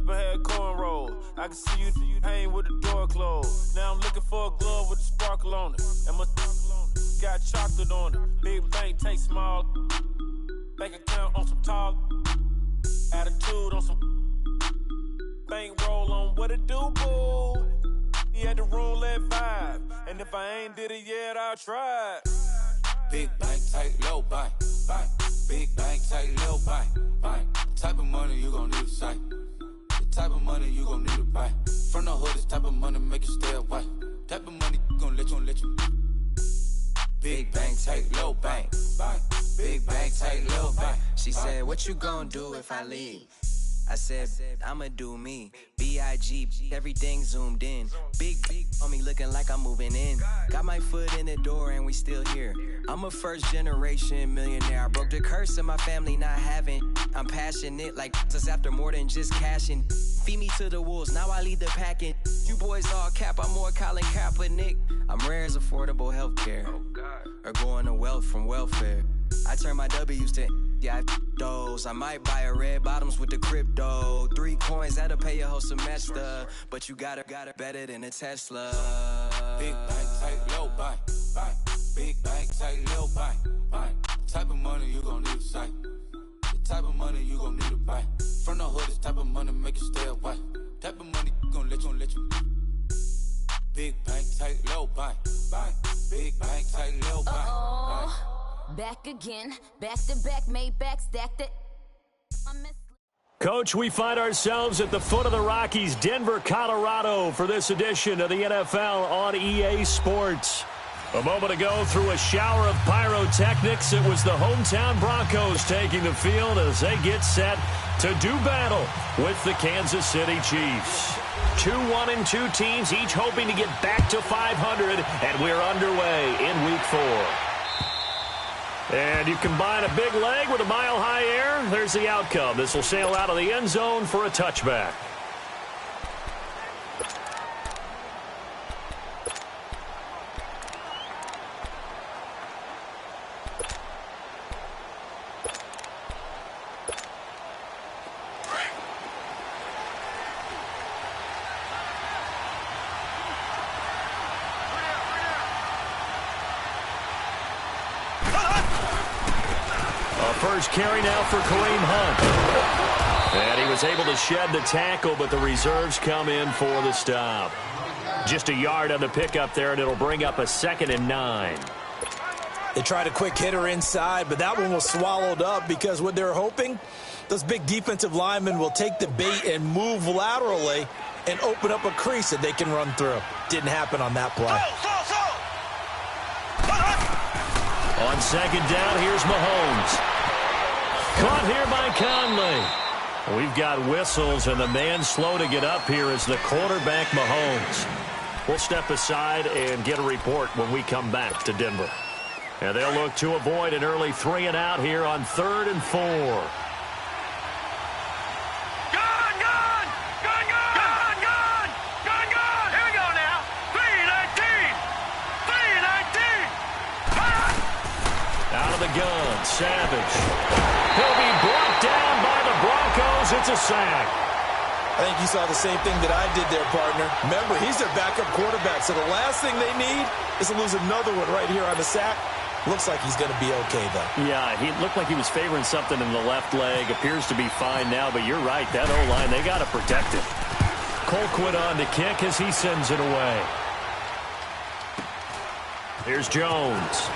I had cornrows. I can see you hang with the door closed. Now I'm looking for a glove with a sparkle on it. And my got chocolate on it. Big bank take small. Bank account on some tall. Attitude on some bank roll on what it do, boo. He had the roulette vibe. And if I ain't did it yet, I'll try. Big bank, tight, low bank, bank. Big bank, tight, low bank, bank. Type of money you gon' need to sight. The type of money you gon' need to buy. From the hood, this type of money make you stay away. Type of money gon' let you. Big bank, tight, low bank, bank. Big bank, tight, low bank. She said, what you gon' do if I leave? I said, I'ma do me. B.I.G. Everything zoomed in. Big on me looking like I'm moving in. Got my foot in the door and we still here. I'm a first generation millionaire. I broke the curse of my family not having. I'm passionate like us after more than just cashing. Feed me to the wolves, now I lead the packing. You boys all cap, I'm more Colin Kaepernick. I'm rare as affordable healthcare. Or going to wealth from welfare. I turn my W's to those. I might buy a red bottoms with the crypto. 3 coins, that'll pay your whole semester. But you got it better than a Tesla. Big bank, tight, low bank, bank. Big bank, tight, low bank, bank. Type of money you gon' need to sight. The type of money you gon' need to buy. From the hood, this type of money make you stay away. Type of money gon' let you. Big bank, tight, low bank, bank. Big bank, tight, low bank, bank. Back again, back to back, made back, stacked it. Coach, we find ourselves at the foot of the Rockies, Denver, Colorado, for this edition of the NFL on EA Sports. A moment ago, through a shower of pyrotechnics, it was the hometown Broncos taking the field as they get set to do battle with the Kansas City Chiefs. 2-1-2 teams, each hoping to get back to 500, and we're underway in Week 4. And you combine a big leg with a mile-high air, there's the outcome. This will sail out of the end zone for a touchback. First carry now for Kareem Hunt. And he was able to shed the tackle, but the reserves come in for the stop. Just a yard on the pickup there, and it'll bring up a 2nd and 9. They tried a quick hitter inside, but that one was swallowed up because what they're hoping, those big defensive linemen will take the bait and move laterally and open up a crease that they can run through. Didn't happen on that play. On 2nd down, here's Mahomes. Caught here by Conley. We've got whistles, and the man slow to get up here is the quarterback, Mahomes. We'll step aside and get a report when we come back to Denver. And they'll look to avoid an early 3-and-out here on 3rd and 4. Gun, Savage. He'll be brought down by the Broncos. It's a sack. I think you saw the same thing that I did there, partner. Remember, he's their backup quarterback, so the last thing they need is to lose another one right here on the sack. Looks like he's going to be okay, though. Yeah, he looked like he was favoring something in the left leg. Appears to be fine now, but you're right. That O-line, they got to protect it. Colquitt on to kick as he sends it away. Here's Jones.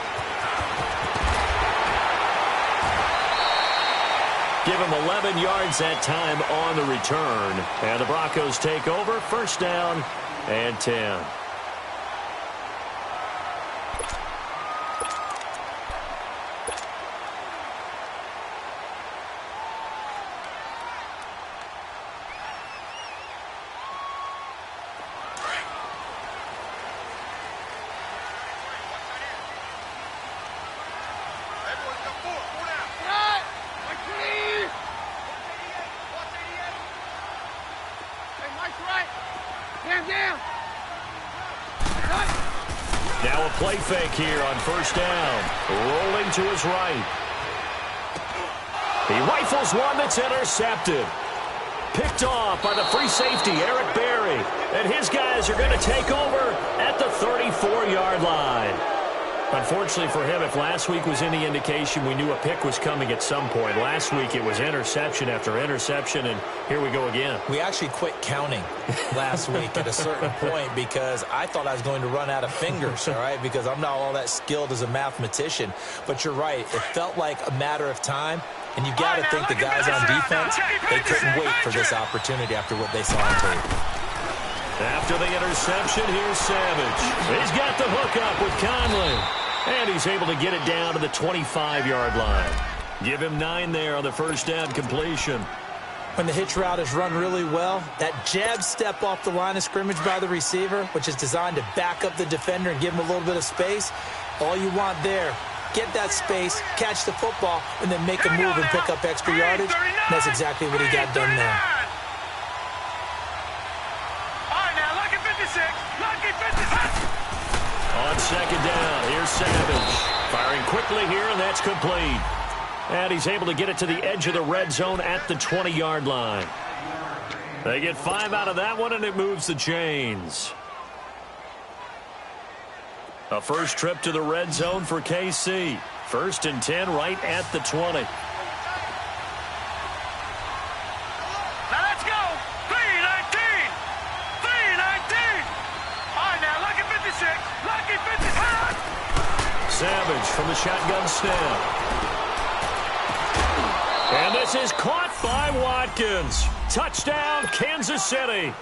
Give him 11 yards that time on the return. And the Broncos take over, 1st down and 10. Now a play fake here on 1st down. Rolling to his right. He rifles one that's intercepted. picked off by the free safety, Eric Berry. And his guys are going to take over at the 34-yard line. Unfortunately for him, if last week was any indication, we knew a pick was coming at some point. Last week it was interception after interception, and here we go again. We actually quit counting last week at a certain point because I thought I was going to run out of fingers, all right, because I'm not all that skilled as a mathematician. But you're right. It felt like a matter of time, and you got to think the guys on defense, they couldn't wait for this opportunity after what they saw on tape. After the interception, here's Savage. He's got the hook up with Conley. And he's able to get it down to the 25-yard line. Give him 9 there on the first down completion. When the hitch route is run really well, that jab step off the line of scrimmage by the receiver, which is designed to back up the defender and give him a little bit of space, all you want there, get that space, catch the football, and then make a move and pick up extra yardage. And that's exactly what he got done there. All right, now, lucky 56, lucky 56. On second down, here's Savage. Firing quickly here, and that's complete. And he's able to get it to the edge of the red zone at the 20-yard line. They get 5 out of that one, and it moves the chains. A first trip to the red zone for KC. 1st and 10 right at the 20. Now let's go. 319. 319. All right, now, lucky 56. Lucky 55. Savage from the shotgun snap. And this is caught by Watkins. Touchdown, Kansas City.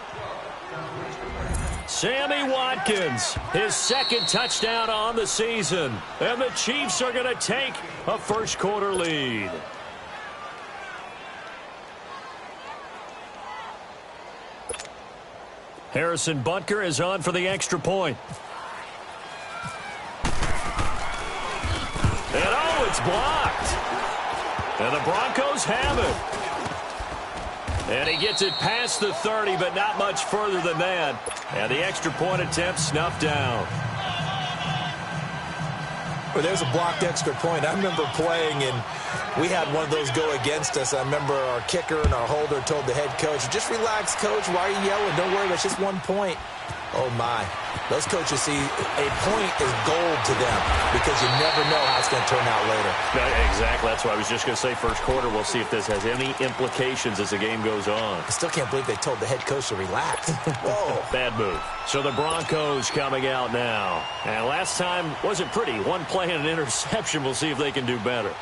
Sammy Watkins, his 2nd touchdown on the season. And the Chiefs are going to take a first-quarter lead. Harrison Butker is on for the extra point. And oh, it's blocked. And the Broncos have it. And he gets it past the 30, but not much further than that. And the extra point attempt snuffed down. Well, there's a blocked extra point. I remember playing, and we had one of those go against us. I remember our kicker and our holder told the head coach, just relax, coach. Why are you yelling? Don't worry, it's just 1 point. Oh, my. Those coaches see a point is gold to them because you never know how it's going to turn out later. Exactly. That's why I was just going to say first quarter. We'll see if this has any implications as the game goes on. I still can't believe they told the head coach to relax. Whoa. Bad move. So the Broncos coming out now. And last time wasn't pretty. 1 play and an interception. We'll see if they can do better.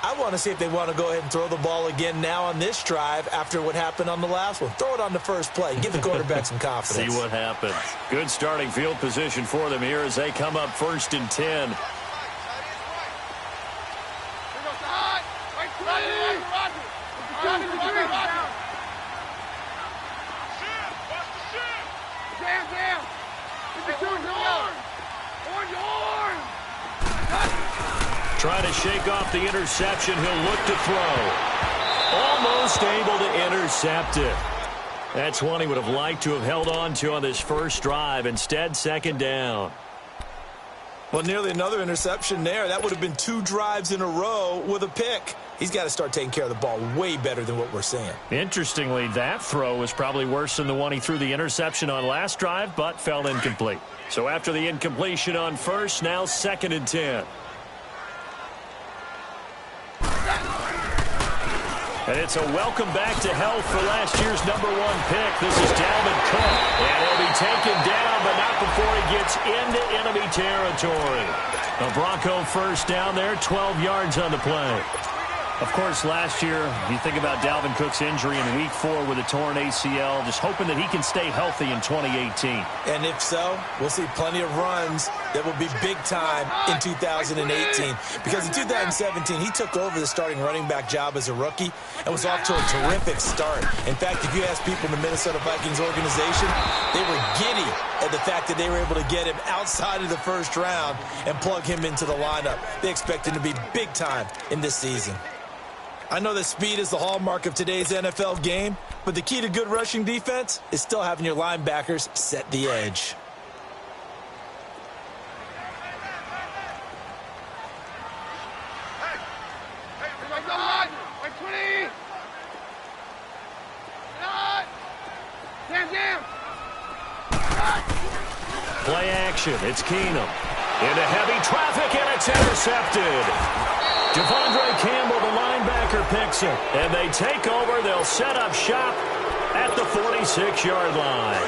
I want to see if they want to go ahead and throw the ball again now on this drive after what happened on the last one. Throw it on the first play. Give the quarterback some confidence. See what happens. Good starting field position for them here as they come up 1st and 10. Trying to shake off the interception. He'll look to throw. Almost able to intercept it. That's one he would have liked to have held on to on this first drive. Instead, 2nd down. Well, nearly another interception there. That would have been 2 drives in a row with a pick. He's got to start taking care of the ball way better than what we're seeing. Interestingly, that throw was probably worse than the one he threw the interception on last drive, but fell incomplete. So after the incompletion on first, now 2nd and 10. And it's a welcome back to health for last year's #1 pick. This is Dalvin Cook. And he'll be taken down, but not before he gets into enemy territory. A Bronco first down there, 12 yards on the play. Of course, last year, you think about Dalvin Cook's injury in Week 4 with a torn ACL, just hoping that he can stay healthy in 2018. And if so, we'll see plenty of runs that will be big time in 2018. Because in 2017, he took over the starting running back job as a rookie and was off to a terrific start. In fact, if you ask people in the Minnesota Vikings organization, they were giddy at the fact that they were able to get him outside of the first round and plug him into the lineup. They expect him to be big time in this season. I know that speed is the hallmark of today's NFL game, but the key to good rushing defense is still having your linebackers set the edge. Play action. It's Keenum. Into heavy traffic, and it's intercepted. Devondre Campbell, the linebacker, picks it. And they take over. They'll set up shop at the 46-yard line.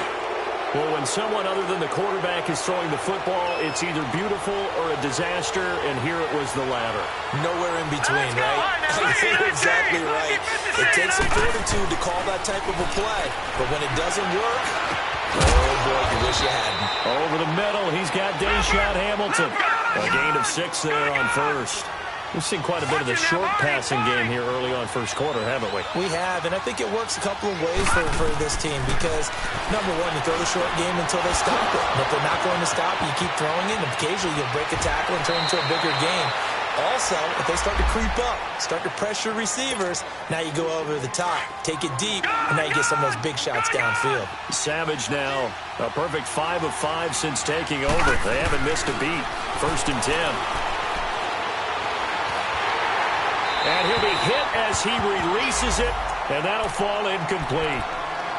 Well, when someone other than the quarterback is throwing the football, it's either beautiful or a disaster, and here it was the latter. Nowhere in between, right? You're exactly right. It takes some fortitude to call that type of a play, but when it doesn't work, oh, boy, you wish you hadn't. Over the middle, he's got Deshaun Hamilton. A gain of 6 there on first. We've seen quite a bit of the short passing game here early on first quarter, haven't we? We have, and I think it works a couple of ways for this team because, number one, you throw the short game until they stop it. And if they're not going to stop, you keep throwing it, and occasionally you'll break a tackle and turn it into a bigger game. Also, if they start to creep up, start to pressure receivers, now you go over the top, take it deep, and now you get some of those big shots downfield. Savage now, a perfect 5 of 5 since taking over. They haven't missed a beat. 1st and 10. And he'll be hit as he releases it, and that'll fall incomplete.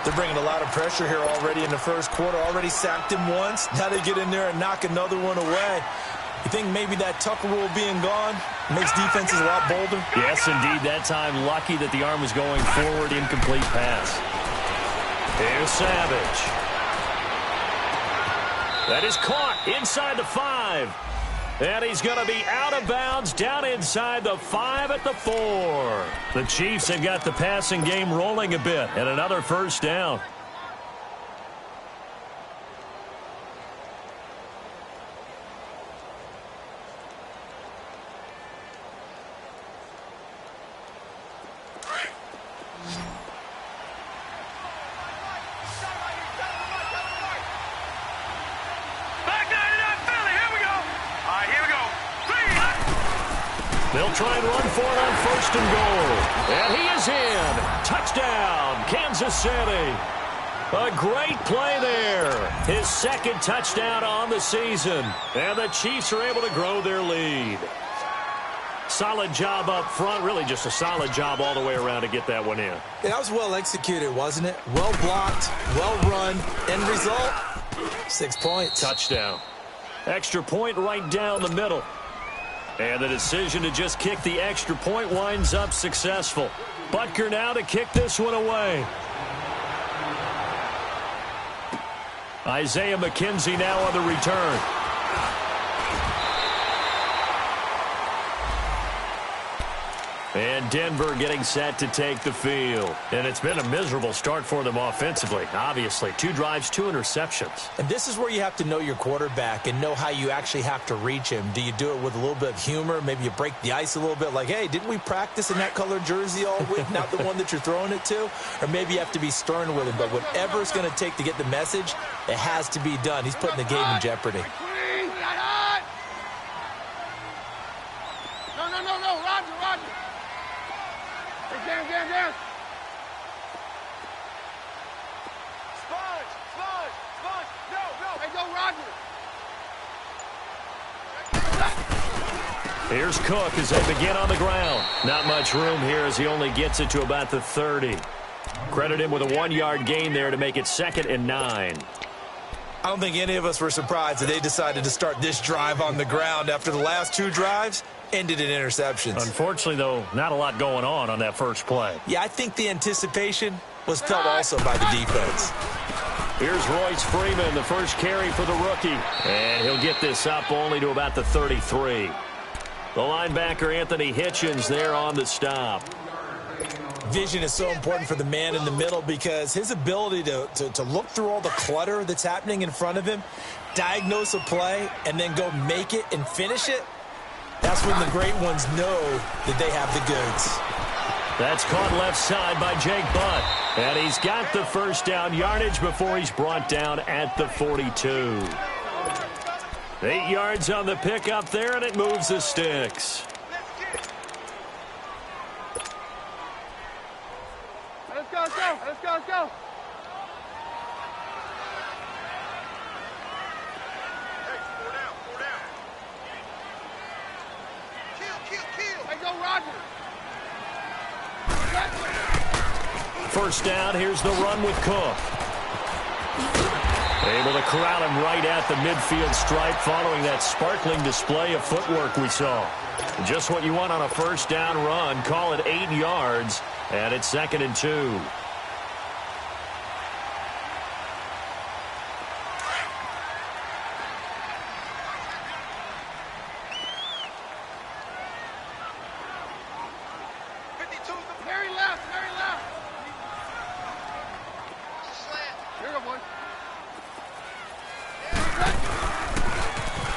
They're bringing a lot of pressure here already in the first quarter. Already sacked him once. Now they get in there and knock another one away. You think maybe that Tucker rule being gone makes defenses a lot bolder? Yes, indeed. That time, lucky that the arm was going forward. Incomplete pass. Here's Savage. That is caught inside the 5. And he's going to be out of bounds down inside the 5 at the 4. The Chiefs have got the passing game rolling a bit, and another first down. They'll try and run for it on 1st and goal. And he is in. Touchdown, Kansas City. A great play there. His 2nd touchdown on the season. And the Chiefs are able to grow their lead. Solid job up front. Really just a solid job all the way around to get that one in. That was well executed, wasn't it? Well blocked, well run. End result, 6 points. Touchdown. Extra point right down the middle. And the decision to just kick the extra point winds up successful. Butker now to kick this one away. Isaiah McKenzie now on the return. And Denver getting set to take the field. And it's been a miserable start for them offensively. Obviously, 2 drives, 2 interceptions. And this is where you have to know your quarterback and know how you actually have to reach him. Do you do it with a little bit of humor? Maybe you break the ice a little bit like, hey, didn't we practice in that colored jersey all week? Not the one that you're throwing it to? Or maybe you have to be stern with him. But whatever it's going to take to get the message, it has to be done. He's putting the game in jeopardy. No, Roger. Down. Sponge. No. Hey, go, Roger. Here's Cook as they begin on the ground. Not much room here as he only gets it to about the 30. Credit him with a 1-yard gain there to make it 2nd and 9. I don't think any of us were surprised that they decided to start this drive on the ground after the last 2 drives ended in interceptions. Unfortunately, though, not a lot going on that first play. Yeah, I think the anticipation was felt also by the defense. Here's Royce Freeman, the first carry for the rookie. And he'll get this up only to about the 33. The linebacker, Anthony Hitchens, there on the stop. Vision is so important for the man in the middle because his ability to look through all the clutter that's happening in front of him, diagnose a play, and then go make it and finish it, that's when the great ones know that they have the goods. That's caught left side by Jake Butt. And he's got the first down yardage before he's brought down at the 42. 8 yards on the pickup there, and it moves the sticks. Let's go. Hey, 4 down. Kill. Hey, go, Roger. First down, here's the run with Cook. Able to corral him right at the midfield stripe following that sparkling display of footwork we saw. Just what you want on a first down run. Call it 8 yards, and it's 2nd and 2.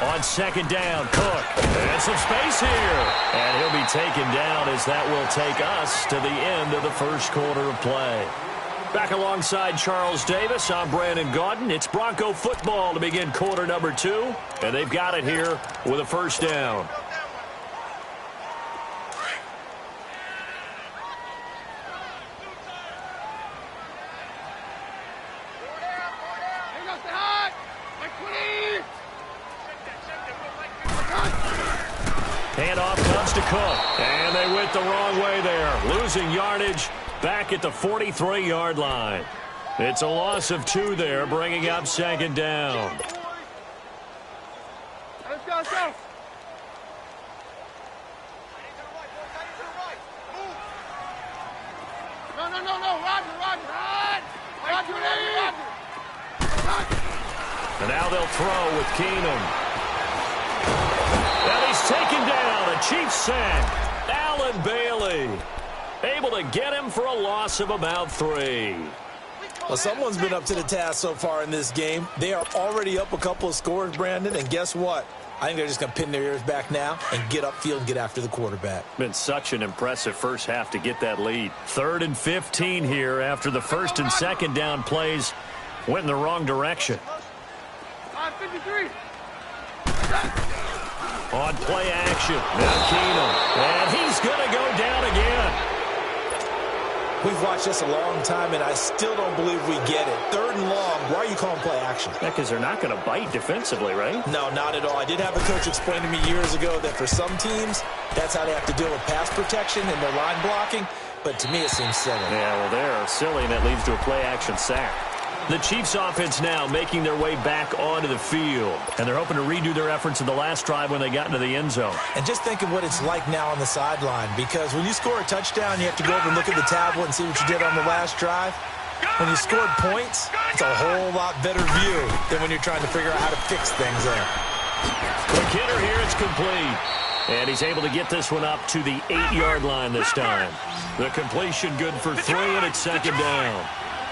On 2nd down, Cook. And some space here. And he'll be taken down as that will take us to the end of the first quarter of play. Back alongside Charles Davis, I'm Brandon Gaudin. It's Bronco football to begin quarter number 2. And they've got it here with a first down. Handoff comes to Cook, and they went the wrong way there, losing yardage back at the 43-yard line. It's a loss of 2 there, bringing up 2nd down. Let's go, let's go. No, Roger, run! Roger. And now they'll throw with Keenum. And he's taken down, a Chiefs sack. Allen Bailey able to get him for a loss of about 3. Well, someone's been up to the task so far in this game. They are already up a couple of scores, Brandon, and guess what? I think they're just going to pin their ears back now and get upfield and get after the quarterback. Been such an impressive first half to get that lead. 3rd and 15 here after the 1st and 2nd down plays went in the wrong direction. 53. On play action, now Keenum, and he's going to go down again. We've watched this a long time, and I still don't believe we get it. 3rd and long, why are you calling play action? Yeah, because they're not going to bite defensively, right? No, not at all. I did have a coach explain to me years ago that for some teams, that's how they have to deal with pass protection and their line blocking, but to me it seems silly. Yeah, well, they're silly, and that leads to a play action sack. The Chiefs offense now making their way back onto the field. And they're hoping to redo their efforts in the last drive when they got into the end zone. And just think of what it's like now on the sideline. Because when you score a touchdown, you have to go over and look at the tablet and see what you did on the last drive. When you scored points, it's a whole lot better view than when you're trying to figure out how to fix things there. Quick hitter here, it's complete. And he's able to get this one up to the 8-yard line this time. The completion good for 3, and it's 2nd down.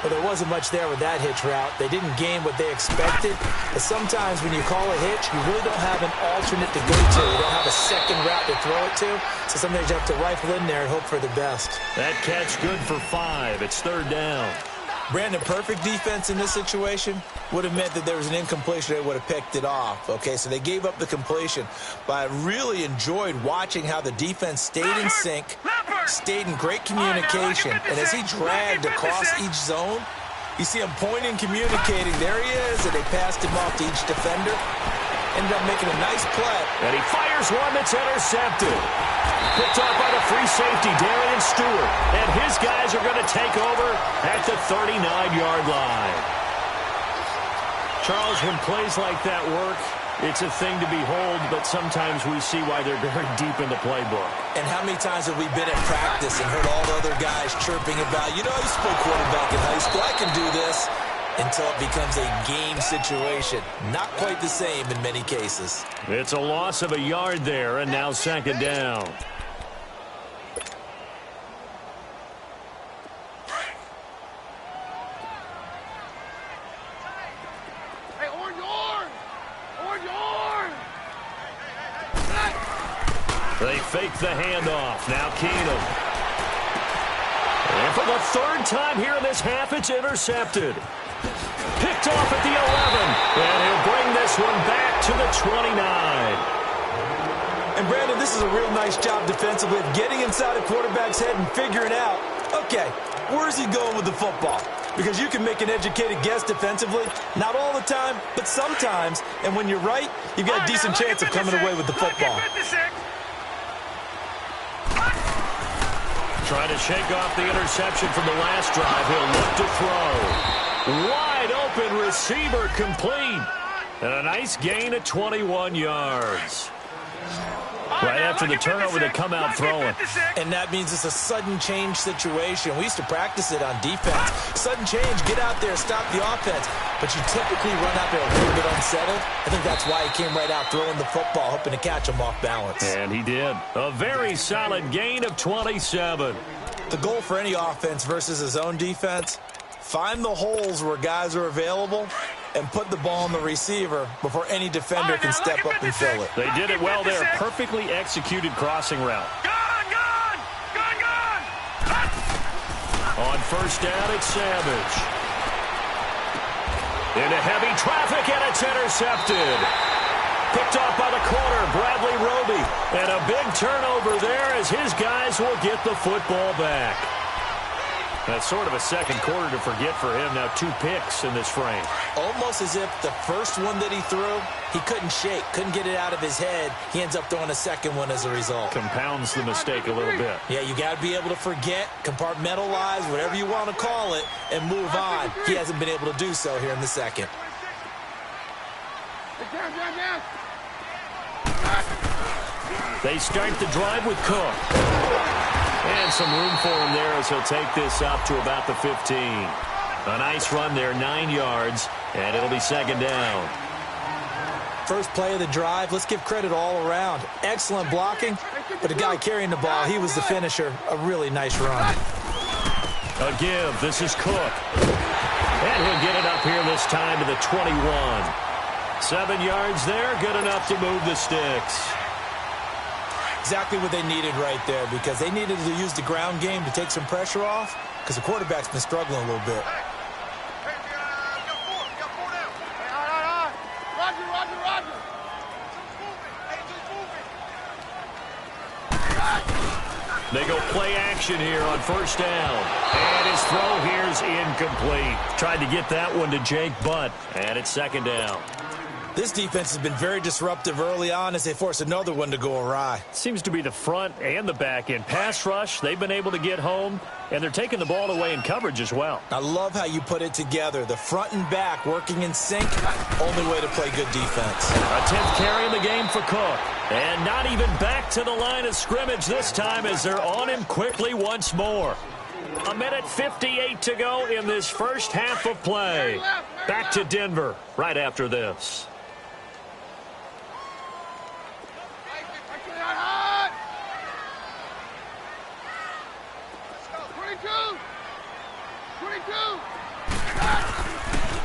Well, there wasn't much there with that hitch route. They didn't gain what they expected. But sometimes when you call a hitch, you really don't have an alternate to go to. You don't have a second route to throw it to. So sometimes you have to rifle in there and hope for the best. That catch good for 5. It's 3rd down. Brandon, perfect defense in this situation would have meant that there was an incompletion. They would have picked it off. Okay, so they gave up the completion. But I really enjoyed watching how the defense stayed in sync, stayed in great communication. And as he dragged across each zone, you see him pointing, communicating. There he is, and they passed him off to each defender. Ended up making a nice play. And he fires one that's intercepted. Picked off by the free safety, Darian Stewart. And his guys are going to take over at the 39-yard line. Charles, when plays like that work, it's a thing to behold, but sometimes we see why they're very deep in the playbook. And how many times have we been at practice and heard all the other guys chirping about, you know, I used to play quarterback in high school, I can do this, until it becomes a game situation. Not quite the same in many cases. It's a loss of a yard there, and now 2nd down. They fake the handoff. Now Keenum. And for the 3rd time here in this half, it's intercepted. Picked off at the 11. And he'll bring this one back to the 29. And Brandon, this is a real nice job defensively of getting inside a quarterback's head and figuring out, okay, where's he going with the football? Because you can make an educated guess defensively. Not all the time, but sometimes. And when you're right, you've got a decent chance of coming away with the football. Trying to shake off the interception from the last drive. He'll look to throw. Wide open receiver complete. And a nice gain of 21 yards. Right after the turnover, they come out throwing. And that means it's a sudden change situation. We used to practice it on defense. Sudden change, get out there, stop the offense. But you typically run out there a little bit unsettled. I think that's why he came right out throwing the football, hoping to catch him off balance. And he did. A very solid gain of 27. The goal for any offense versus his own defense, find the holes where guys are available and put the ball on the receiver before any defender can step up and fill it. They did it well there. Perfectly executed crossing route. Gone! On first down, it's Savage. Into heavy traffic, and it's intercepted. Picked off by the corner, Bradley Roby. And a big turnover there as his guys will get the football back. That's sort of a second quarter to forget for him. Now 2 picks in this frame. Almost as if the first one that he threw, he couldn't shake, couldn't get it out of his head. He ends up throwing a second one as a result. Compounds the mistake a little bit. Yeah, you got to be able to forget, compartmentalize, whatever you want to call it, and move on. He hasn't been able to do so here in the second. They start the drive with Cook. And some room for him there as he'll take this up to about the 15. A nice run there, 9 yards, and it'll be second down. First play of the drive, let's give credit all around. Excellent blocking, but the guy carrying the ball, he was the finisher. A really nice run. A give, this is Cook. And he'll get it up here this time to the 21. 7 yards there, good enough to move the sticks. Exactly what they needed right there, because they needed to use the ground game to take some pressure off, because the quarterback's been struggling a little bit. They go play action here on first down. And his throw here's incomplete. Tried to get that one to Jake Butt, and it's second down. This defense has been very disruptive early on as they force another one to go awry. Seems to be the front and the back end. Pass rush, they've been able to get home, and they're taking the ball away in coverage as well. I love how you put it together. The front and back working in sync, only way to play good defense. A 10th carry in the game for Cook. And not even back to the line of scrimmage this time as they're on him quickly once more. 1:58 to go in this first half of play. Back to Denver right after this.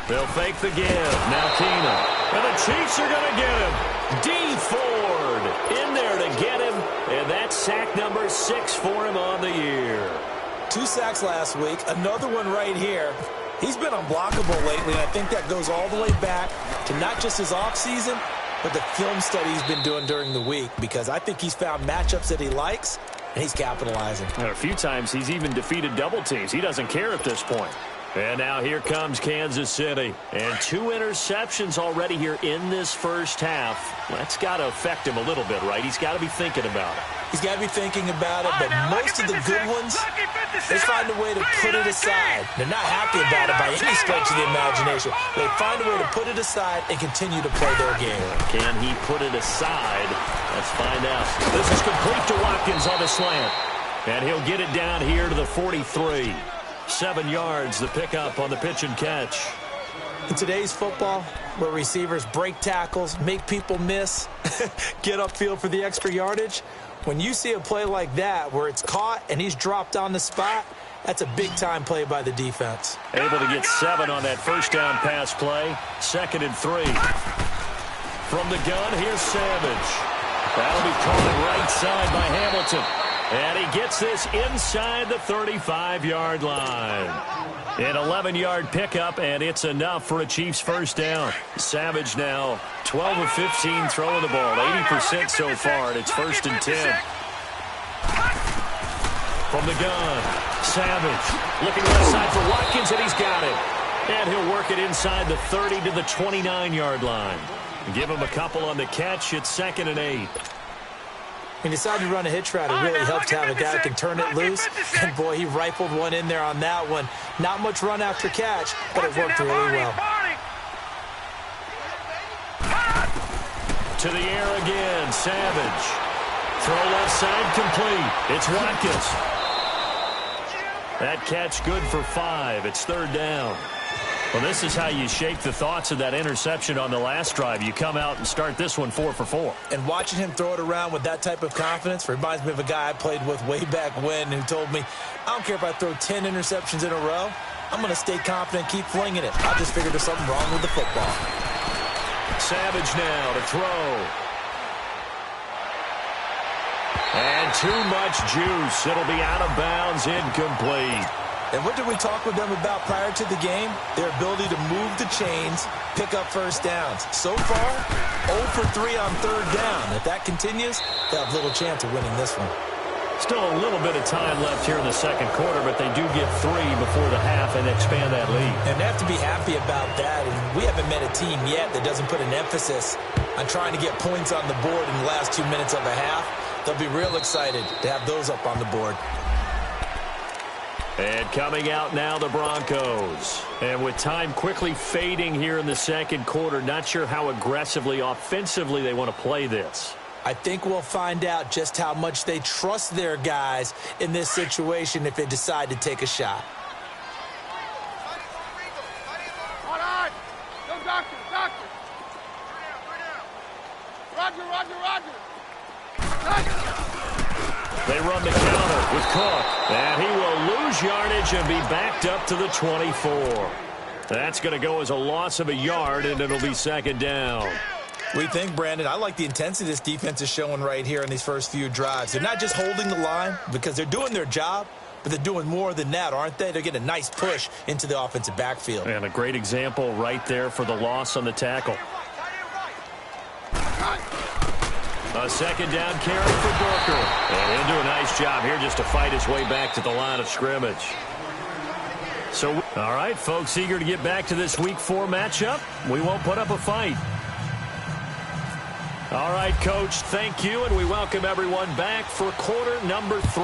They'll fake the give. Now Keenum. And the Chiefs are going to get him. D. Ford in there to get him. And that's sack number 6 for him on the year. 2 sacks last week. Another one right here. He's been unblockable lately, and I think that goes all the way back to not just his offseason, but the film study he's been doing during the week, because I think he's found matchups that he likes, and he's capitalizing. And a few times he's even defeated double teams. He doesn't care at this point. And now here comes Kansas City. And 2 interceptions already here in this first half. That's got to affect him a little bit, right? He's got to be thinking about it. He's got to be thinking about it, but most of the good ones, they find a way to put it aside. They're not happy about it by any stretch of the imagination. They find a way to put it aside and continue to play their game. Can he put it aside? Let's find out. This is complete to Watkins on the slant. And he'll get it down here to the 43. 7 yards, the pickup on the pitch and catch. In today's football, where receivers break tackles, make people miss, get upfield for the extra yardage, when you see a play like that where it's caught and he's dropped on the spot, that's a big-time play by the defense. Able to get 7 on that first down pass play. 2nd and 3. From the gun, here's Savage. That'll be caught right side by Hamilton. And he gets this inside the 35-yard line. An 11-yard pickup, and it's enough for a Chiefs first down. Savage now 12 of 15 throwing the ball, 80% so far, and it's 1st and 10. From the gun, Savage looking left side for Watkins, and he's got it. And he'll work it inside the 30 to the 29-yard line. Give him a couple on the catch. It's 2nd and 8. He decided to run a hitch route. It really helped to have a guy that can turn it loose. And, boy, he rifled one in there on that one. Not much run after catch, but it worked really well. to the air again. Savage. Throw left side complete. It's Watkins. That catch good for 5. It's third down. Well, this is how you shake the thoughts of that interception on the last drive. You come out and start this one 4 for 4. And watching him throw it around with that type of confidence reminds me of a guy I played with way back when who told me, I don't care if I throw 10 interceptions in a row. I'm going to stay confident and keep flinging it. I just figured there's something wrong with the football. Savage now to throw. And too much juice. It'll be out of bounds, incomplete. And what did we talk with them about prior to the game? Their ability to move the chains, pick up first downs. So far, 0 for 3 on third down. If that continues, they'll have little chance of winning this one. Still a little bit of time left here in the second quarter, but they do get 3 before the half and expand that lead. And they have to be happy about that. And we haven't met a team yet that doesn't put an emphasis on trying to get points on the board in the last 2 minutes of a half. They'll be real excited to have those up on the board. And coming out now, the Broncos. And with time quickly fading here in the second quarter, not sure how aggressively, offensively they want to play this. I think we'll find out just how much they trust their guys in this situation if they decide to take a shot. All right. Go, doctor. Roger. They run the counter with Cook. And he will lose yardage and be backed up to the 24. That's going to go as a loss of a yard, and it'll be second down. We think, Brandon, I like the intensity this defense is showing right here in these first few drives. They're not just holding the line because they're doing their job, but they're doing more than that, aren't they? They're getting a nice push into the offensive backfield. And a great example right there for the loss on the tackle. A second down carry for Booker. And he'll do a nice job here just to fight his way back to the line of scrimmage. So, all right, folks, eager to get back to this Week 4 matchup. We won't put up a fight. All right, Coach, thank you, and we welcome everyone back for quarter number 3.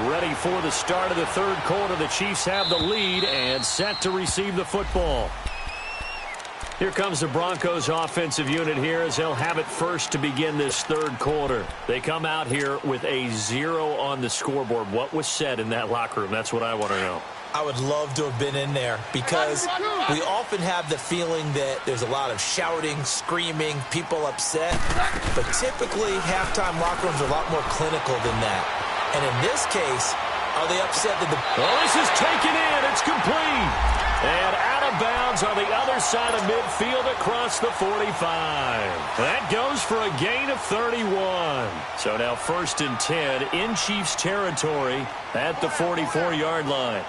Ready for the start of the third quarter. The Chiefs have the lead and set to receive the football. Here comes the Broncos offensive unit here as they'll have it first to begin this third quarter. They come out here with a 0 on the scoreboard. What was said in that locker room? That's what I want to know. I would love to have been in there because we often have the feeling that there's a lot of shouting, screaming, people upset. But typically, halftime locker rooms are a lot more clinical than that. And in this case, are they upset that the... Well, this is taken in. It's complete. And out of bounds on the other side of midfield across the 45. That goes for a gain of 31. So now 1st and 10 in Chiefs territory at the 44-yard line.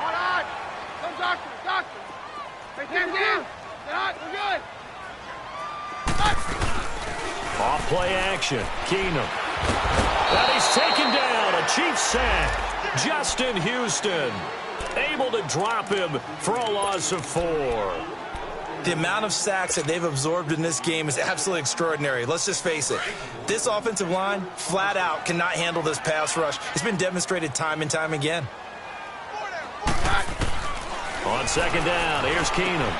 All right. Go, doctor. Right there, we're good. Off play action. Keenum. And he's taken down. A Chiefs sack. Justin Houston able to drop him for a loss of 4. The amount of sacks that they've absorbed in this game is absolutely extraordinary. Let's just face it. This offensive line, flat out, cannot handle this pass rush. It's been demonstrated time and time again. On second down, here's Keenum.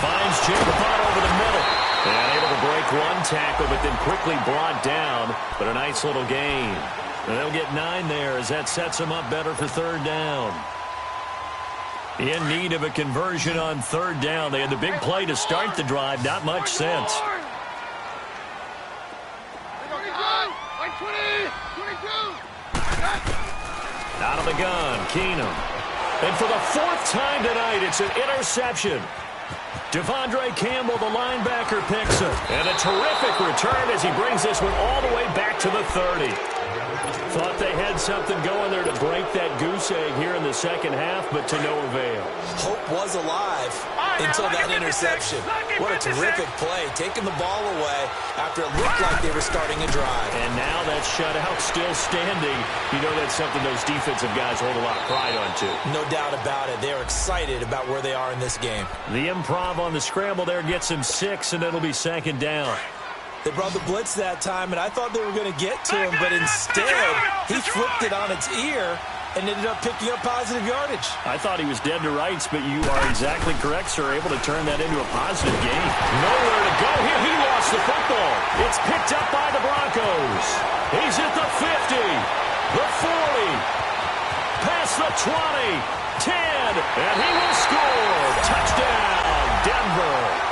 Finds Jacob over the middle. And able to break one tackle, but then quickly brought down. But a nice little gain. And they'll get 9 there as that sets them up better for third down. In need of a conversion on third down. They had the big play to start the drive. Not much sense. Out of the gun, Keenum. And for the 4th time tonight, it's an interception. Devondre Campbell, the linebacker, picks it. And a terrific return as he brings this one all the way back to the 30. Thought they had something going there to break that goose egg here in the second half, but to no avail. Hope was alive until that interception. What a terrific play, taking the ball away after it looked like they were starting a drive. And now that shutout still standing. You know that's something those defensive guys hold a lot of pride on, too. No doubt about it. They're excited about where they are in this game. The improv on the scramble there gets him 6, and it'll be second down. They brought the blitz that time, and I thought they were going to get to him, but instead, he flipped it on its ear and ended up picking up positive yardage. I thought he was dead to rights, but you are exactly correct, sir. Able to turn that into a positive gain. Nowhere to go here. He lost the football. It's picked up by the Broncos. He's at the 50, the 40, past the 20, 10, and he will score. Touchdown, Denver.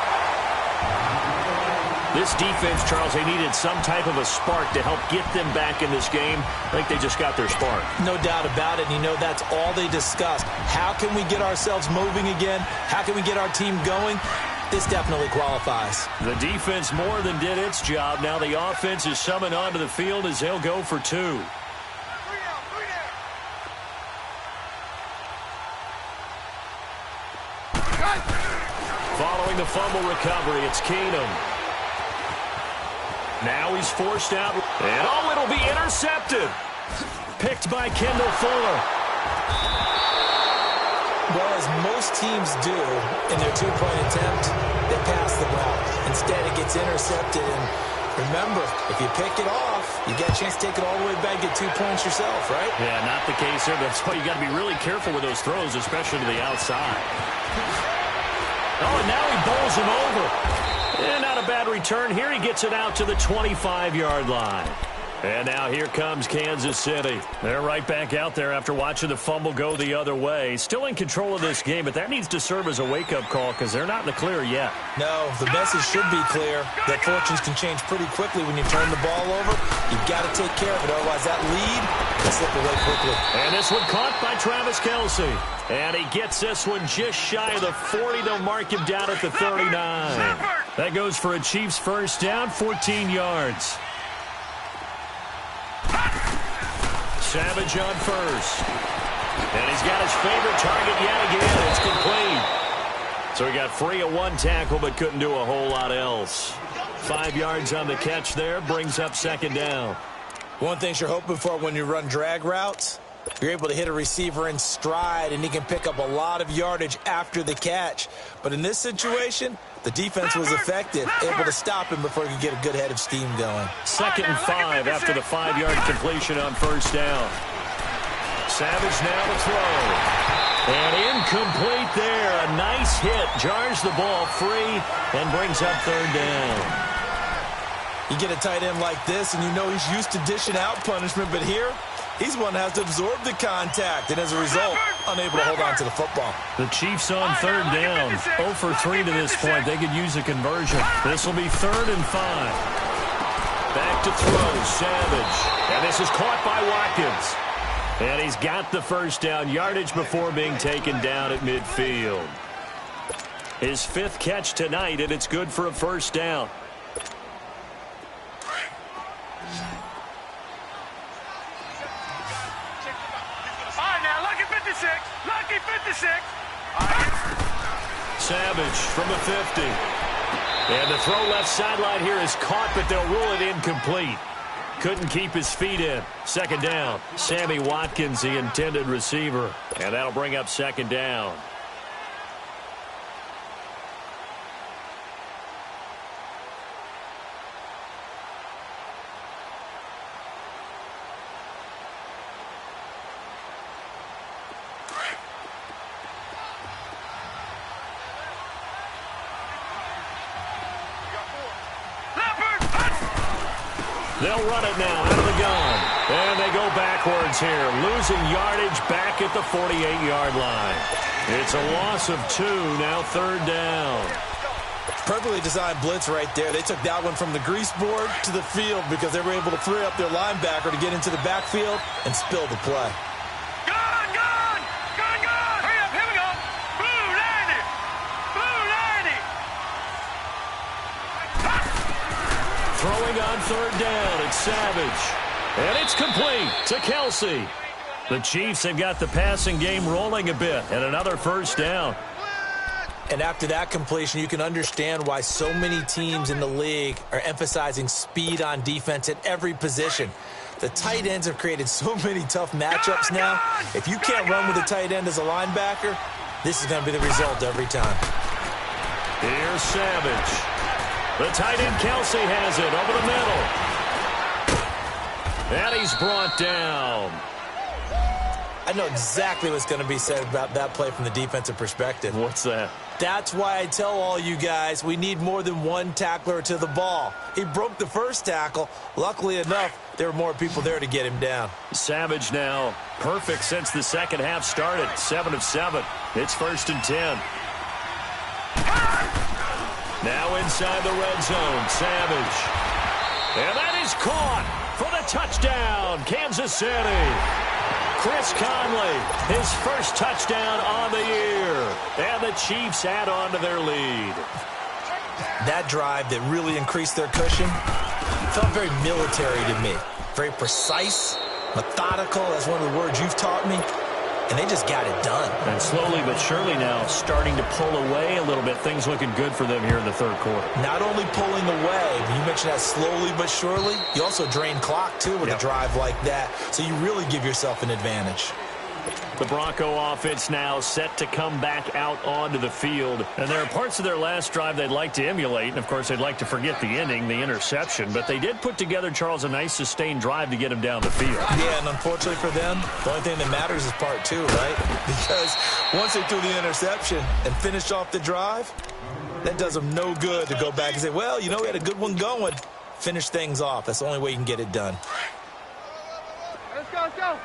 This defense, Charles, they needed some type of a spark to help get them back in this game. I think they just got their spark. No doubt about it. And, that's all they discussed. How can we get ourselves moving again? How can we get our team going? This definitely qualifies. The defense more than did its job. Now the offense is summoned onto the field as they'll go for two. Following the fumble recovery, it's Keenum. Now he's forced out. And it'll be intercepted. Picked by Kendall Fuller. Well, as most teams do in their two-point attempt, they pass the ball. Instead, it gets intercepted. And remember, if you pick it off, you get a chance to take it all the way back, get 2 points yourself, right? Yeah, not the case here. That's why you got to be really careful with those throws, especially to the outside. Oh, and now he bowls him over. And not a bad return. Here he gets it out to the 25-yard line. And now here comes Kansas City. They're right back out there after watching the fumble go the other way. Still in control of this game, but that needs to serve as a wake-up call because they're not in the clear yet. No, the message should be clear that fortunes can change pretty quickly when you turn the ball over. You've got to take care of it, otherwise that lead can slip away quickly. And this one caught by Travis Kelce. And he gets this one just shy of the 40. They'll mark him down at the 39. That goes for a Chiefs first down, 14 yards. Savage on first. And he's got his favorite target yet again. It's complete. So he got free of one tackle but couldn't do a whole lot else. 5 yards on the catch there. Brings up second down. One thing you're hoping for when you run drag routes, you're able to hit a receiver in stride, and he can pick up a lot of yardage after the catch. But in this situation, the defense was effective, able to stop him before he could get a good head of steam going. 2nd and 5 after the 5-yard completion on first down. Savage now to throw. And incomplete there. A nice hit. Jars the ball free and brings up third down. You get a tight end like this, and you know he's used to dishing out punishment, but here, he's one that has to absorb the contact, and as a result, unable to hold on to the football. The Chiefs on third down. 0 for 3 to this point. They could use a conversion. This will be 3rd and 5. Back to throw, Savage. And this is caught by Watkins. And he's got the first down. Yardage before being taken down at midfield. His 5th catch tonight, and it's good for a first down. Lucky 56. Savage from the 50. And the throw left sideline here is caught, but they'll rule it incomplete. Couldn't keep his feet in. Second down. Sammy Watkins, the intended receiver. And that'll bring up second down. They'll run it now out of the gun. And they go backwards here. Losing yardage back at the 48-yard line. It's a loss of 2, now third down. Perfectly designed blitz right there. They took that one from the grease board to the field because they were able to free up their linebacker to get into the backfield and spill the play. Gun! Hurry up, here we go. Blue 90. Throwing on third down, it's Savage. And it's complete to Kelce. The Chiefs have got the passing game rolling a bit, and another first down. And after that completion, you can understand why so many teams in the league are emphasizing speed on defense at every position. The tight ends have created so many tough matchups now. If you can't run with a tight end as a linebacker, this is going to be the result every time. Here's Savage. The tight end Kelce has it over the middle. And he's brought down. I know exactly what's going to be said about that play from the defensive perspective. What's that? That's why I tell all you guys we need more than one tackler to the ball. He broke the first tackle. Luckily enough, there were more people there to get him down. Savage now perfect since the second half started. 7 of 7. It's 1st and 10. Now inside the red zone, Savage. And that is caught for the touchdown, Kansas City. Chris Conley, his first touchdown on the year. And the Chiefs add on to their lead. That drive that really increased their cushion felt very military to me. Very precise, methodical. That's one of the words you've taught me. And they just got it done. And slowly but surely now starting to pull away a little bit. Things looking good for them here in the third quarter. Not only pulling away, but you mentioned that slowly but surely. You also drain clock, too, with a drive like that. So you really give yourself an advantage. The Bronco offense now set to come back out onto the field. And there are parts of their last drive they'd like to emulate. And, of course, they'd like to forget the ending, the interception. But they did put together, Charles, a nice sustained drive to get him down the field. Yeah, and unfortunately for them, the only thing that matters is part 2, right? Because once they threw the interception and finished off the drive, that does them no good to go back and say, well, you know, we had a good one going. Finish things off. That's the only way you can get it done. Let's go, let's go.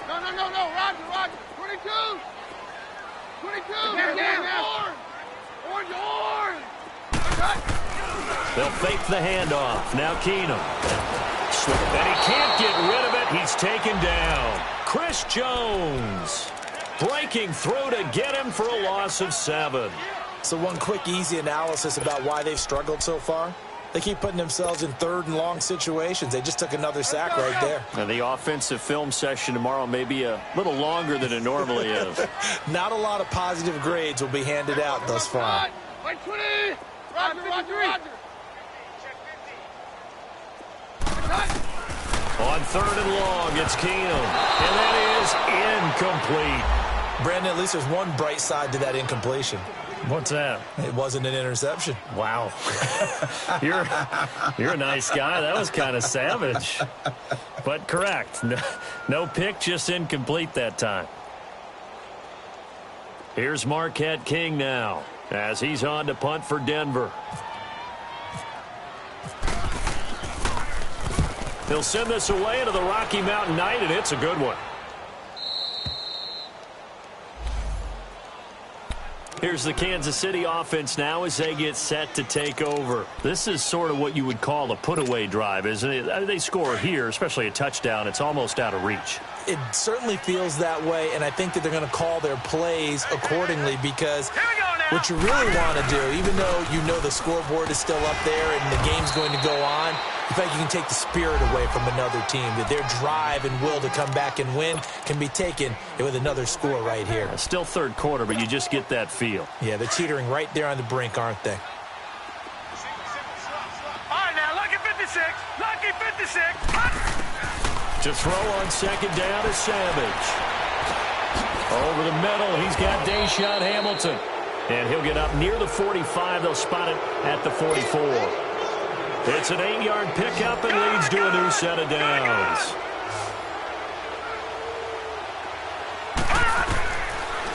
No, Roger, 22! 22! Orange! They'll fake the handoff. Now Keenum. And he can't get rid of it. He's taken down. Chris Jones breaking through to get him for a loss of 7. So one quick, easy analysis about why they've struggled so far. They keep putting themselves in 3rd and long situations. They just took another sack right there. And the offensive film session tomorrow may be a little longer than it normally is. Not a lot of positive grades will be handed out thus far. Roger. On 3rd and long, it's Keenum. And that is incomplete. Brandon, at least there's one bright side to that incompletion. What's that? It wasn't an interception. Wow. You're a nice guy. That was kind of savage. But correct. No pick, just incomplete that time. Here's Marquette King now as he's on to punt for Denver. He'll send this away into the Rocky Mountain Night, and it's a good one. Here's the Kansas City offense now as they get set to take over. This is sort of what you would call a put-away drive, isn't it? They score here, especially a touchdown. It's almost out of reach. It certainly feels that way, and I think that they're going to call their plays accordingly because what you really want to do, even though you know the scoreboard is still up there and the game's going to go on, in fact, you can take the spirit away from another team, that their drive and will to come back and win can be taken with another score right here. Still third quarter, but you just get that feel. Yeah, they're teetering right there on the brink, aren't they? All right, now, lucky 56. Lucky 56. To throw on 2nd down is Savage. Over the middle, he's got Deshaun Hamilton. And he'll get up near the 45. They'll spot it at the 44. It's an 8-yard pickup and leads to a new set of downs.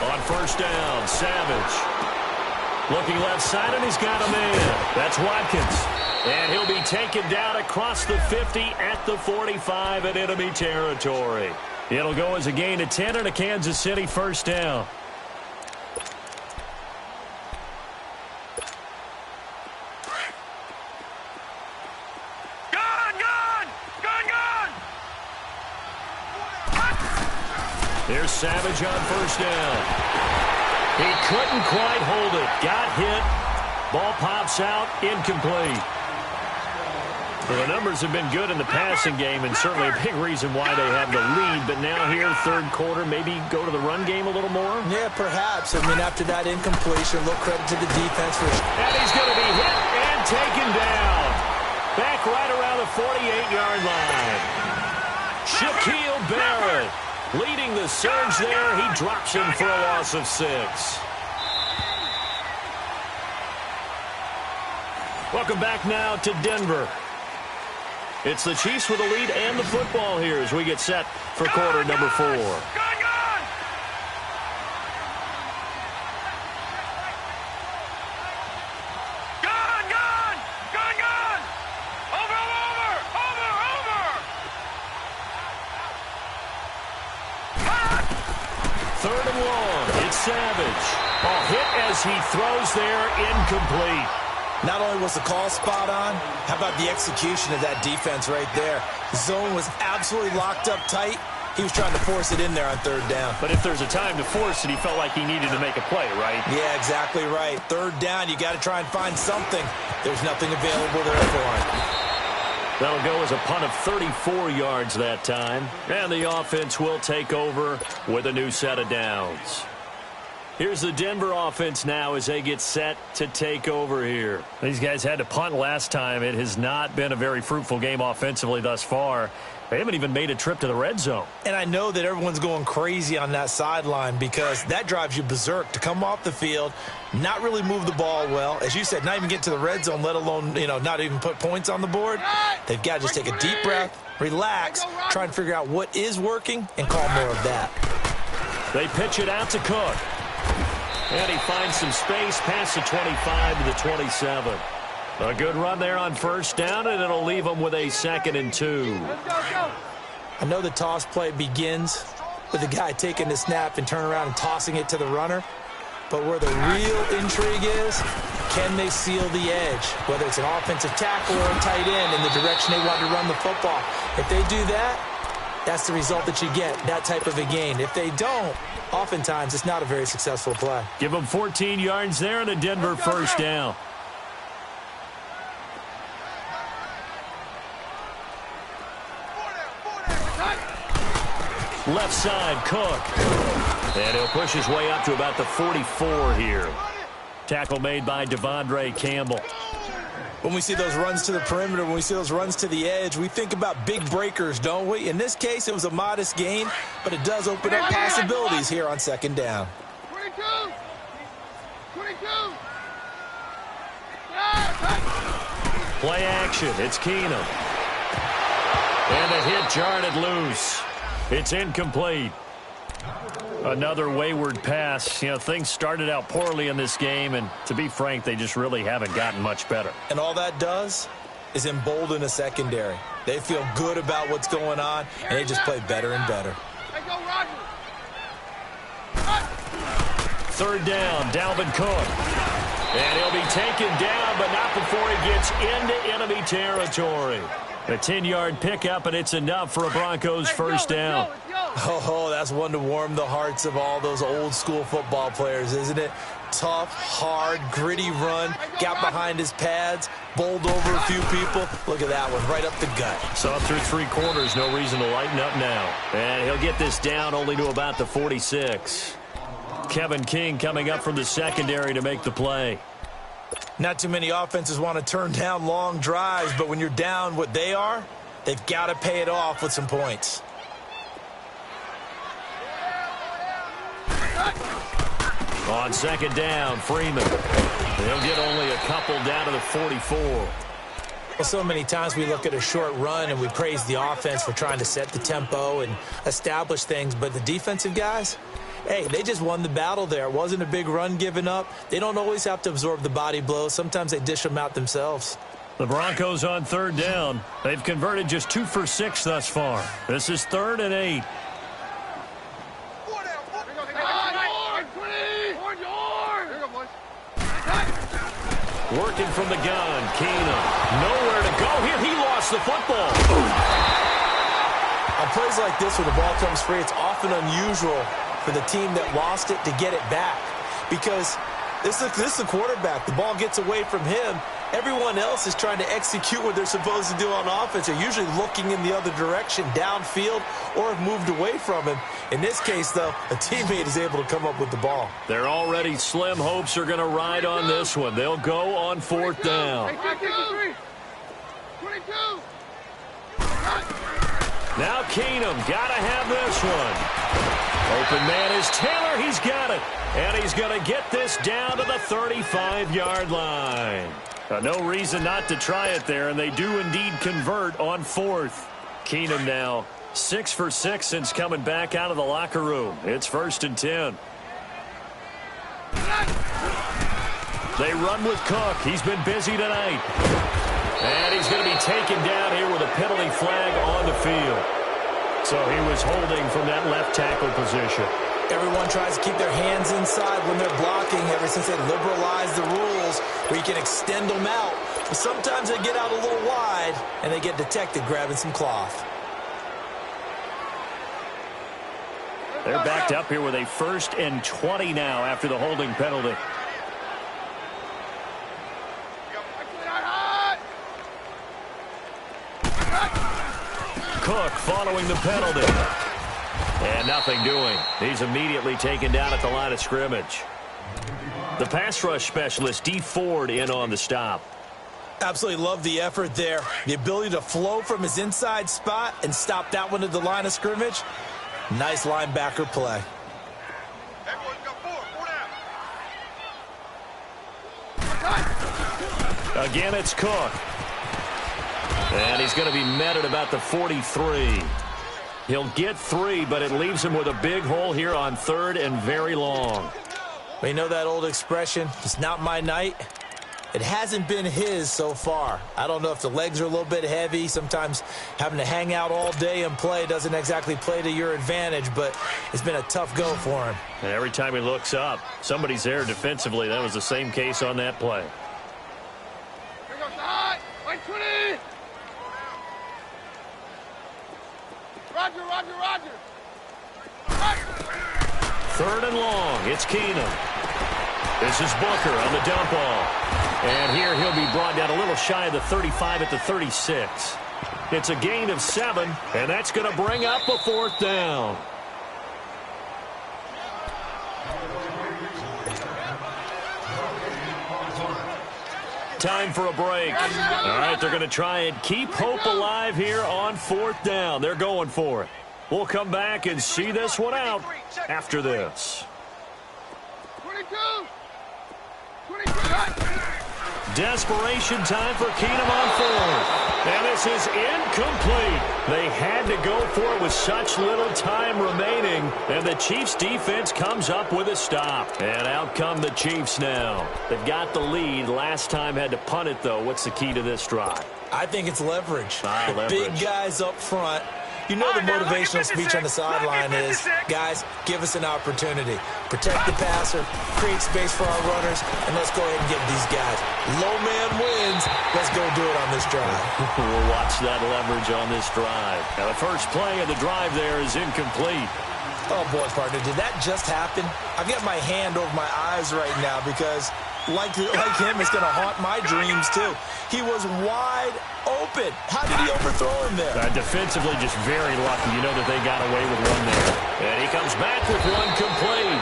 On 1st down, Savage. Looking left side, and he's got a man. That's Watkins. And he'll be taken down across the 50 at the 45 in enemy territory. It'll go as a gain of 10 and a Kansas City 1st down. Here's Savage on 1st down. He couldn't quite hold it. Got hit. Ball pops out. Incomplete. Well, the numbers have been good in the passing game and certainly a big reason why they have the lead. But now here, 3rd quarter, maybe go to the run game a little more? Yeah, perhaps. I mean, after that incompletion, a little credit to the defense. And he's going to be hit and taken down. Back right around the 48-yard line. Shaquille Barrett. Leading the surge there, he drops him for a loss of 6. Welcome back now to Denver. It's the Chiefs with the lead and the football here as we get set for quarter number 4. Third and long. It's Savage. A hit as he throws there, incomplete. Not only was the call spot on, how about the execution of that defense right there? The zone was absolutely locked up tight. He was trying to force it in there on third down. But if there's a time to force it, he felt like he needed to make a play, right? Yeah, exactly right. Third down, you got to try and find something. There's nothing available there for him. That'll go as a punt of 34 yards that time. And the offense will take over with a new set of downs. Here's the Denver offense now as they get set to take over here. These guys had to punt last time. It has not been a very fruitful game offensively thus far. They haven't even made a trip to the red zone. And I know that everyone's going crazy on that sideline because that drives you berserk to come off the field, not really move the ball well. As you said, not even get to the red zone, let alone, not even put points on the board. They've got to just take a deep breath, relax, try and figure out what is working, and call more of that. They pitch it out to Cook. And he finds some space past the 25 to the 27. A good run there on first down, and it'll leave him with a 2nd and 2. I know the toss play begins with the guy taking the snap and turning around and tossing it to the runner. But where the real intrigue is, can they seal the edge? Whether it's an offensive tackle or a tight end in the direction they want to run the football. If they do that, that's the result that you get, that type of a gain. If they don't, oftentimes it's not a very successful play. Give them 14 yards there and a Denver first down. Left side, Cook. And he'll push his way up to about the 44 here. Tackle made by Devondre Campbell. When we see those runs to the perimeter, when we see those runs to the edge, we think about big breakers, don't we? In this case, it was a modest gain, but it does open up possibilities here on second down. 22! Play action. It's Keenum. And a hit jarred loose. It's incomplete. Another wayward pass. Things started out poorly in this game, and to be frank, they just really haven't gotten much better. And all that does is embolden a secondary. They feel good about what's going on, and they just play better and better. Third down, Dalvin Cook. And he'll be taken down, but not before he gets into enemy territory. A 10-yard pickup, and it's enough for a Broncos first down. Oh, that's one to warm the hearts of all those old-school football players, isn't it? Tough, hard, gritty run, got behind his pads, bowled over a few people. Look at that one, right up the gut. Saw through 3 quarters, no reason to lighten up now. And he'll get this down only to about the 46. Kevin King coming up from the secondary to make the play. Not too many offenses want to turn down long drives, but when you're down what they are, they've got to pay it off with some points. On second down, Freeman. They'll get only a couple down to the 44. Well, so many times we look at a short run and we praise the offense for trying to set the tempo and establish things, but the defensive guys, hey, they just won the battle there. It wasn't a big run given up. They don't always have to absorb the body blows. Sometimes they dish them out themselves. The Broncos on third down. They've converted just 2 for 6 thus far. This is 3rd and 8. Working from the gun, Keenum. Nowhere to go here. He lost the football. On plays like this where the ball comes free, it's often unusual for the team that lost it to get it back. Because this is the quarterback. The ball gets away from him. Everyone else is trying to execute what they're supposed to do on offense. They're usually looking in the other direction, downfield, or have moved away from him. In this case, though, a teammate is able to come up with the ball. Their already slim hopes are going to ride on this one. They'll go on 4th down. Now Keenum, got to have this one. Open man is Taylor. He's got it. And he's going to get this down to the 35-yard line. No reason not to try it there, and they do indeed convert on fourth. Keenum now 6 for 6 since coming back out of the locker room. It's 1st and 10. They run with Cook. He's been busy tonight. And he's going to be taken down here with a penalty flag on the field. So he was holding from that left tackle position. Everyone tries to keep their hands inside when they're blocking ever since they liberalized the rules where you can extend them out. But sometimes they get out a little wide and they get detected grabbing some cloth. They're backed up here with a 1st and 20 now after the holding penalty. Cook following the penalty. And nothing doing. He's immediately taken down at the line of scrimmage. The pass rush specialist, D. Ford, in on the stop. Absolutely love the effort there. The ability to flow from his inside spot and stop that one at the line of scrimmage. Nice linebacker play. Again, it's Cook. And he's going to be met at about the 43. He'll get 3, but it leaves him with a big hole here on 3rd and very long. We know that old expression, it's not my night. It hasn't been his so far. I don't know if the legs are a little bit heavy. Sometimes having to hang out all day and play doesn't exactly play to your advantage, but it's been a tough go for him. And every time he looks up, somebody's there defensively. That was the same case on that play. Here goes the high. 120. Roger, roger, roger. 3rd and long. It's Keenum. This is Booker on the dump off. And here he'll be brought down a little shy of the 35 at the 36. It's a gain of 7, and that's going to bring up a 4th down. Time for a break. All right, they're going to try and keep hope alive here on 4th down. They're going for it. We'll come back and see this one out after this. 22. Desperation time for Keenum on 4th. And this is incomplete. They had to go for it with such little time remaining. And the Chiefs defense comes up with a stop. And out come the Chiefs now. They've got the lead. Last time had to punt it, though. What's the key to this drive? I think it's leverage. Leverage. Big guys up front. You know the motivational speech on the sideline is, guys, give us an opportunity. Protect the passer, create space for our runners, and let's go ahead and get these guys. Low man wins. Let's go do it on this drive. We'll watch that leverage on this drive. Now, the first play of the drive there is incomplete. Oh, boy, partner, did that just happen? I've got my hand over my eyes right now because, like him, it's going to haunt my dreams, too. He was wide open. How did he overthrow him there? Defensively, just very lucky. You know that they got away with one there. And he comes back with one complete.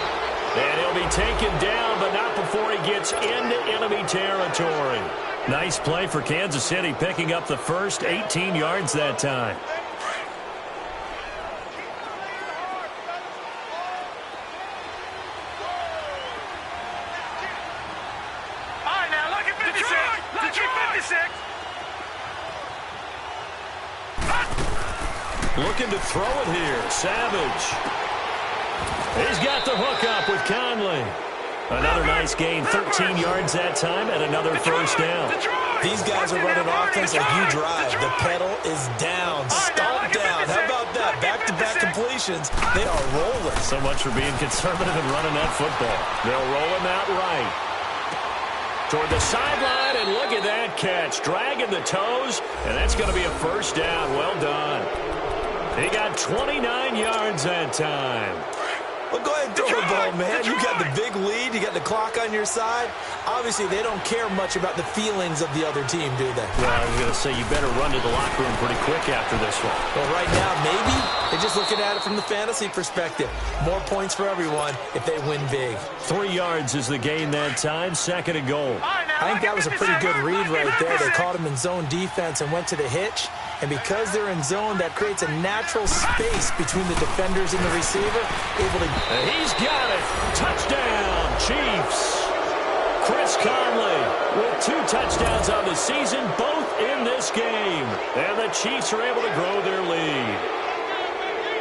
And he'll be taken down, but not before he gets into enemy territory. Nice play for Kansas City, picking up the first 18 yards that time. Looking to throw it here. Savage. He's got the hook up with Conley. Another nice gain. 13 yards that time and another first down. These guys are running offense like you drive. The pedal is down. Stomp down. How about that? Back-to-back completions. They are rolling. So much for being conservative and running that football. They'll roll him out right. Toward the sideline, and look at that catch. Dragging the toes, and that's going to be a first down. Well done. He got 29 yards that time. Well, go ahead and throw the ball, man. You got the big lead. You got the clock on your side. Obviously, they don't care much about the feelings of the other team, do they? Well, I was going to say you better run to the locker room pretty quick after this one. Well, right now, maybe. They're just looking at it from the fantasy perspective. More points for everyone if they win big. 3 yards is the gain that time. 2nd and goal. I think that was a pretty good read right there. They caught him in zone defense and went to the hitch. And because they're in zone, that creates a natural space between the defenders and the receiver. And he's got it. Touchdown, Chiefs. Chris Conley with 2 touchdowns on the season, both in this game. And the Chiefs are able to grow their lead.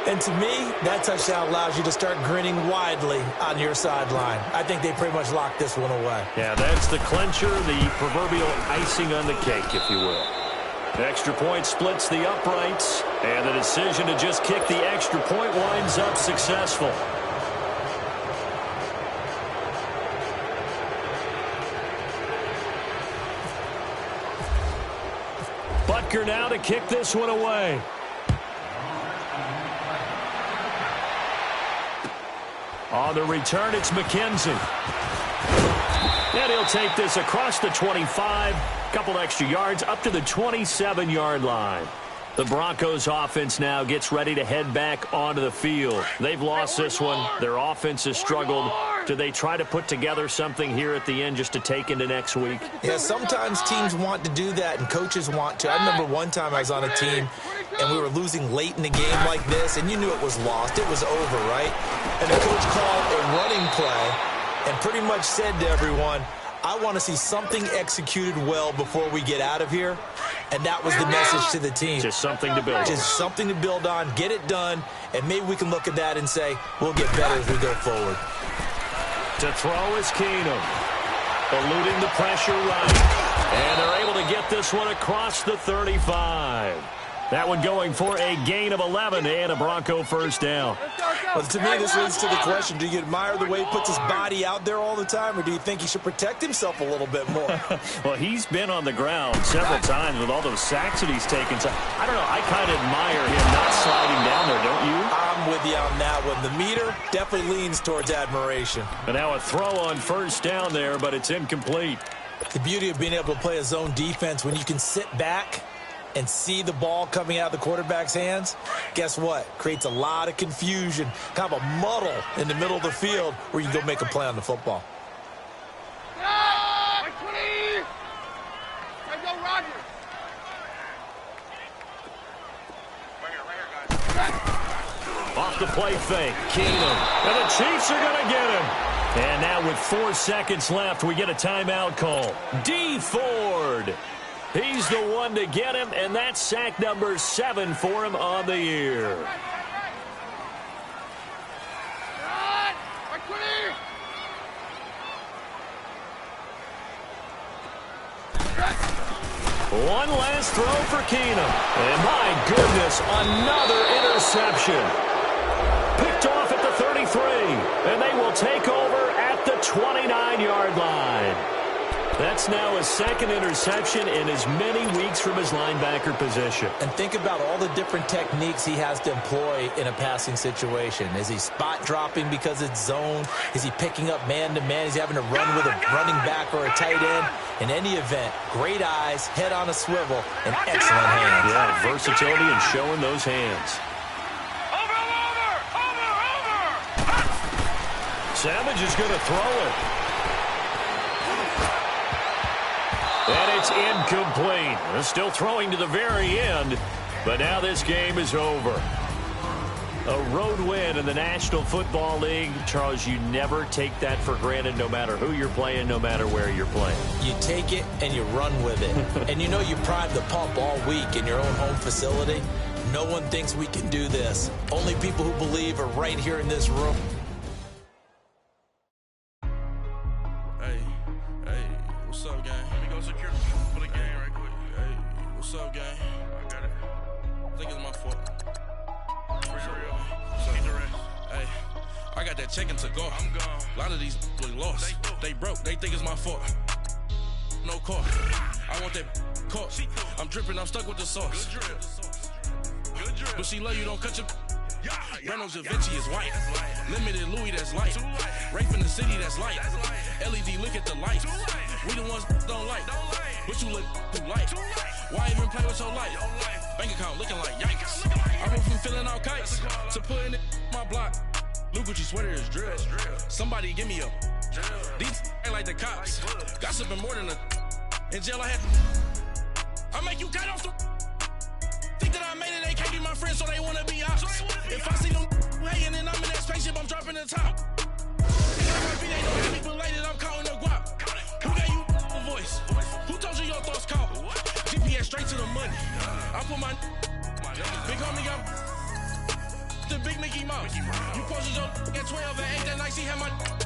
And to me, that touchdown allows you to start grinning widely on your sideline. I think they pretty much locked this one away. Yeah, that's the clincher, the proverbial icing on the cake, if you will. The extra point splits the uprights, and the decision to just kick the extra point winds up successful. Butker now to kick this one away. On the return, it's McKenzie. And he'll take this across the 25, couple extra yards, up to the 27-yard line. The Broncos offense now gets ready to head back onto the field. They've lost this one. Their offense has struggled. Do they try to put together something here at the end just to take into next week? Yeah, sometimes teams want to do that and coaches want to. I remember one time I was on a team and we were losing late in the game like this, and you knew it was lost. It was over, right? And the coach called a running play and pretty much said to everyone, I want to see something executed well before we get out of here. And that was the message to the team. Just something to build on. Just something to build on, get it done, and maybe we can look at that and say, we'll get better as we go forward. To throw is Keenum, eluding the pressure right. And they're able to get this one across the 35. That one going for a gain of 11 and a Bronco first down. Well, to me, this leads to the question, do you admire the way he puts his body out there all the time, or do you think he should protect himself a little bit more? Well, he's been on the ground several times with all those sacks that he's taken. So, I don't know, I kind of admire him not sliding down there, don't you? I'm with you on that one. The meter definitely leans towards admiration. And now a throw on first down there, but it's incomplete. The beauty of being able to play a zone defense when you can sit back and see the ball coming out of the quarterback's hands, guess what? Creates a lot of confusion, kind of a muddle in the middle of the field where you go make a play on the football. Off the play fake, Keenum. And the Chiefs are going to get him. And now with 4 seconds left, we get a timeout call. D. Ford. He's the one to get him, and that's sack number 7 for him on the year. One last throw for Keenum. And my goodness, another interception. Picked off at the 33, and they will take over at the 29-yard line. That's now his second interception in as many weeks from his linebacker position. And think about all the different techniques he has to employ in a passing situation. Is he spot dropping because it's zone? Is he picking up man-to-man? Is he having to run with a running back or a tight end? In any event, great eyes, head on a swivel, and excellent hands. Yeah, versatility and showing those hands. Savage is going to throw it. And it's incomplete. They're still throwing to the very end, but now this game is over. A road win in the National Football League. Charles, you never take that for granted, no matter who you're playing, no matter where you're playing. You take it and you run with it. And you know you prime the pump all week in your own home facility. No one thinks we can do this. Only people who believe are right here in this room. What's up, gang? Let me go secure for the game right quick. Hey, what's up, gang? I got it. I think it's my fault. Hey, I got that check-in to go. I'm gone. A lot of these look lost. They broke. They think it's my fault. No car. I want that caught. I'm dripping. I'm stuck with the sauce. Good drip. But she love you. Don't cut your... Reynolds Da Vinci is white. Limited Louis, that's light. Rape in the city, that's light. LED, look at the lights. We the ones don't like. But you look too light. Why even play with your life? Bank account looking like yikes. I went from filling out kites to putting it in my block. Blue Gucci sweater is drill. Somebody give me a... These ain't like the cops. Gossiping more than a... In jail I had... I make you cut off the... Think that I made it, they can't be my friends, so they wanna be ops. If I see them hating and I'm in that spaceship, I'm dropping the top. They know how me related, I'm counting the guap. Who gave you a voice? Mickey Mouse. You posted your at 12 and 8 that night, she had my